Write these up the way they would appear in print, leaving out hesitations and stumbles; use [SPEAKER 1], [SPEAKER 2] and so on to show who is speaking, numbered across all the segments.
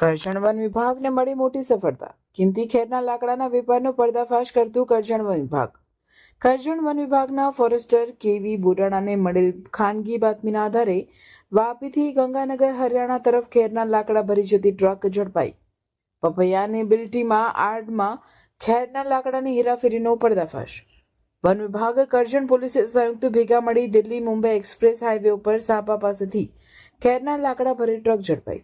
[SPEAKER 1] Karjan one વિભાગને મળી મોટી સફળતા. કિંમતી ખેરના લાકડાના વેપારનો પર્દાફાશ કરતું કરજણ વન વિભાગ. કરજણ વન વિભાગના ફોરેસ્ટર કેવી બોરાણાને મળેલ ખાનગી બાતમીના આધારે વાપીથી ગંગાનગર હરિયાણા તરફ ખેરના લાકડા ભરી જતી ટ્રક ઝડપાઈ. પપૈયાની બિલ્ટીમાં આડમાં ખેરના લાકડાની હેરાફેરીનો પર્દાફાશ. વન વિભાગ કરજણ પોલીસે સંયુક્ત ભેગા મળી દિલ્હી મુંબઈ એક્સપ્રેસ હાઈવે ઉપર સાપા પાસેથી ખેરના લાકડા ભરી ટ્રક ઝડપાઈ.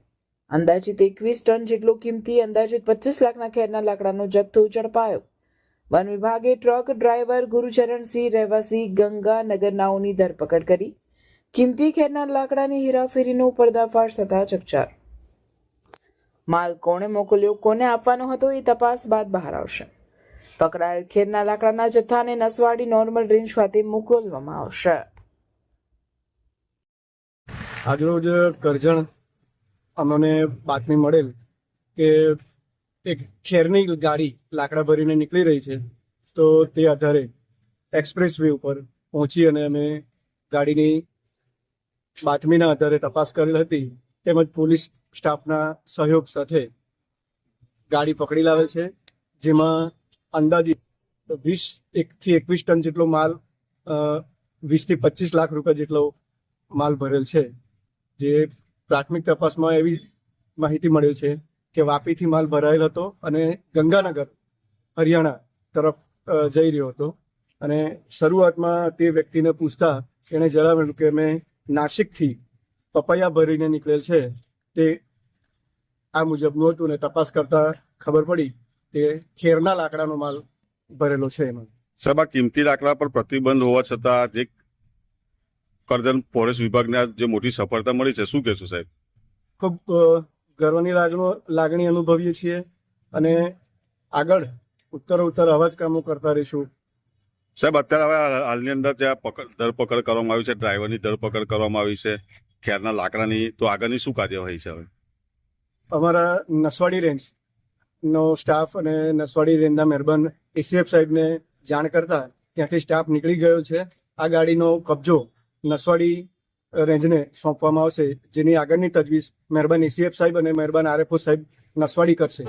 [SPEAKER 1] અંદાજિત 21 ટન જેટલો કિંમતી અંદાજિત 25 લાખના ખેરના લાકડાનો જથ્થો ઝડપાયો. વન વિભાગે ટ્રક ડ્રાઈવર ગુરુચરણસિંહ રહેવાસી ગંગાનગરનાઓની ધરપકડ કરી કિંમતી ખેરના લાકડાની હેરાફેરીનો પર્દાફાશ થતા ચકચાર. માલ કોણે મોકલ્યો, કોને આપવાનો હતો એ તપાસ બાદ બહાર આવશે. પકડાયેલ ખેરના લાકડાના જથ્થાને નસવાડી નોર્મલ રેન્જ ખાતે મોકલવામાં આવશે.
[SPEAKER 2] આજરોજ કરજણ અમને બાતમી મળેલ કે એક ખેરની ગાડી લાકડા ભરીને નીકળી રહી છે, તો તે આધારે એક્સપ્રેસ વે ઉપર પહોંચી અને અમે ગાડીની બાતમીના આધારે તપાસ કરેલ હતી. તેમજ પોલીસ સ્ટાફના સહયોગ સાથે ગાડી પકડી લાવેલ છે, જેમાં અંદાજિત 1 થી 21 ટન જેટલો માલ 20 થી 25 લાખ રૂપિયા જેટલો માલ ભરેલ છે. જે પ્રાથમિક તપાસમાં એવી માહિતી મળેલ છે કે વાપીથી માલ ભરાયેલ હતો અને ગંગાનગર હરિયાણા તરફ જઈ રહ્યો હતો. અને શરૂઆતમાં તે વ્યક્તિને પૂછતા એણે જણાવેલું કે અમે નાસિકથી પપૈયા ભરીને નીકળેલ છે, તે આ મુજબનું હતું. ને તપાસ કરતા ખબર પડી કે ખેરના લાકડાનો માલ ભરેલો છે. એમાં
[SPEAKER 3] સાહેબ, આ કિંમતી લાકડા પર પ્રતિબંધ હોવા છતાં જે કરજણ ફોરેસ્ટ વિભાગને જે મોટી સફળતા મળી છે, શું કહેશો સાહેબ?
[SPEAKER 2] ખૂબ ગર્વની લાગણી અનુભવીએ છીએ અને આગળ ઉત્તરોત્તર આવા જ કામો કરતા રહીશું.
[SPEAKER 3] સાહેબ, અત્યારે હવે હાલની અંદર ત્યાં ધરપકડ કરવામાં આવી છે, ડ્રાઈવરની ધરપકડ કરવામાં આવી છે ખેરના લાકડાની, તો આગળની શું કાર્યવાહી છે હવે?
[SPEAKER 2] અમારા નસવાડી રેન્જનો સ્ટાફ અને નસવાડી રેન્જના મહેરબાન એસીએફ સાહેબને જાણ કરતા ત્યાંથી સ્ટાફ નીકળી ગયો છે. આ ગાડીનો કબજો નસવાડી રેન્જને સોંપવામાં આવશે, જેની આગળની તજવીજ મહેરબાન એસીએફ સાહેબ અને મહેરબાન આરએફઓ સાહેબ નસવાડી કરશે.